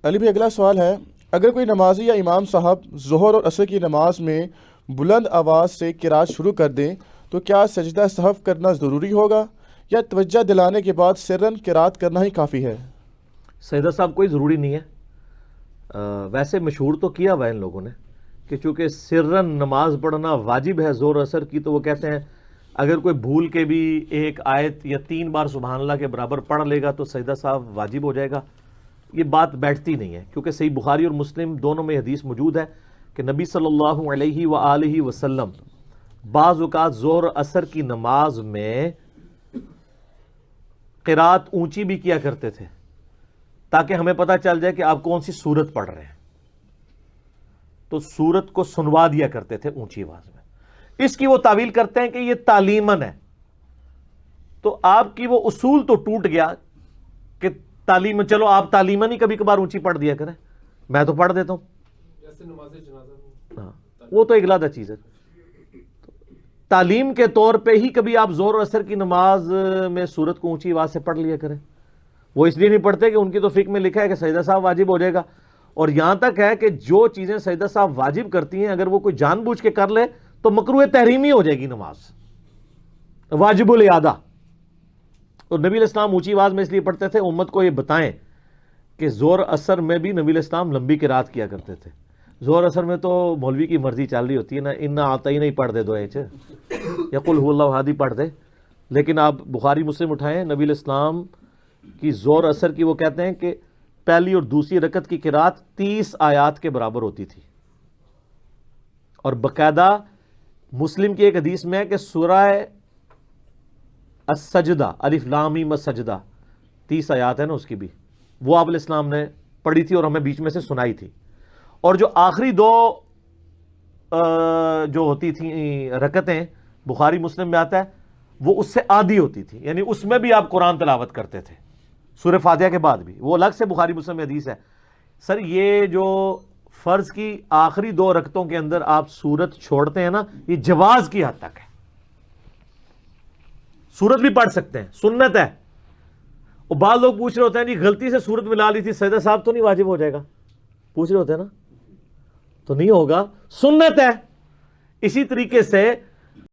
علی بھائی اگلا سوال ہے، اگر کوئی نمازی یا امام صاحب ظہر اور عصر کی نماز میں بلند آواز سے قرات شروع کر دیں تو کیا سجدہ سہو کرنا ضروری ہوگا یا توجہ دلانے کے بعد سرن قرات کرنا ہی کافی ہے؟ سجدہ صاحب کوئی ضروری نہیں ہے، ویسے مشہور تو کیا ہوا ہے ان لوگوں نے کہ چونکہ سرن نماز پڑھنا واجب ہے ظہر اثر کی، تو وہ کہتے ہیں اگر کوئی بھول کے بھی ایک آیت یا 3 بار سبحان اللہ کے برابر پڑھ لے گا تو سجدہ صاحب واجب ہو جائے گا۔ یہ بات بیٹھتی نہیں ہے، کیونکہ صحیح بخاری اور مسلم دونوں میں حدیث موجود ہے کہ نبی صلی اللہ علیہ وآلہ وسلم بعض اوقات ظہر اثر کی نماز میں قرات اونچی بھی کیا کرتے تھے تاکہ ہمیں پتہ چل جائے کہ آپ کون سی سورت پڑھ رہے ہیں، تو سورت کو سنوا دیا کرتے تھے اونچی آواز میں۔ اس کی وہ تعویل کرتے ہیں کہ یہ تعلیمن ہے، تو آپ کی وہ اصول تو ٹوٹ گیا کہ تعلیم، چلو آپ تعلیمن ہی کبھی کبھار اونچی پڑھ دیا کریں، میں تو پڑھ دیتا ہوں، جیسے نماز جنازہ ہاں وہ تو ایک علیحدہ چیز ہے۔ تعلیم کے طور پہ ہی کبھی آپ ظہر و عصر کی نماز میں سورت کو اونچی آواز سے پڑھ لیا کریں۔ وہ اس لیے نہیں پڑھتے کہ ان کی تو فقہ میں لکھا ہے کہ سجدہ صاحب واجب ہو جائے گا، اور یہاں تک ہے کہ جو چیزیں سجدہ صاحب واجب کرتی ہیں اگر وہ کوئی جان بوجھ کے کر لے تو مکروہ تحریمی ہو جائے گی نماز، واجب الاعادہ۔ اور نبی علیہ السلام اونچی آواز میں اس لیے پڑھتے تھے امت کو یہ بتائیں کہ ظہر اثر میں بھی نبی علیہ السلام لمبی قرات کیا کرتے تھے۔ ظہر اثر میں تو مولوی کی مرضی چل رہی ہوتی ہے نا، انا آتا ہی نہیں پڑھ دے دو ایچ یا قل هو اللہ احد پڑھ دے، لیکن آپ بخاری مسلم اٹھائیں، نبی علیہ السلام کی ظہر اثر کی وہ کہتے ہیں کہ پہلی اور دوسری رکعت کی قرات 30 آیات کے برابر ہوتی تھی، اور باقاعدہ مسلم کی ایک حدیث میں ہے کہ سورہ السجدہ الف لام میم السجدہ 30 آیات ہے نا اس کی بھی، وہ آپ علیہ السلام نے پڑھی تھی اور ہمیں بیچ میں سے سنائی تھی، اور جو آخری 2 جو ہوتی تھیں رکعتیں بخاری مسلم میں آتا ہے وہ اس سے آدھی ہوتی تھی، یعنی اس میں بھی آپ قرآن تلاوت کرتے تھے سورہ فاتحہ کے بعد بھی، وہ الگ سے بخاری مسلم میں حدیث ہے۔ سر یہ جو فرض کی آخری 2 رکعتوں کے اندر آپ سورت چھوڑتے ہیں نا، یہ جواز کی حد تک ہے، سورت بھی پڑھ سکتے ہیں، سنت ہے۔ اور بعض لوگ پوچھ رہے ہوتے ہیں جی غلطی سے سورت ملا لی تھی، سجدہ صاحب تو نہیں واجب ہو جائے گا؟ پوچھ رہے ہوتے ہیں نا، تو نہیں ہوگا، سنت ہے۔ اسی طریقے سے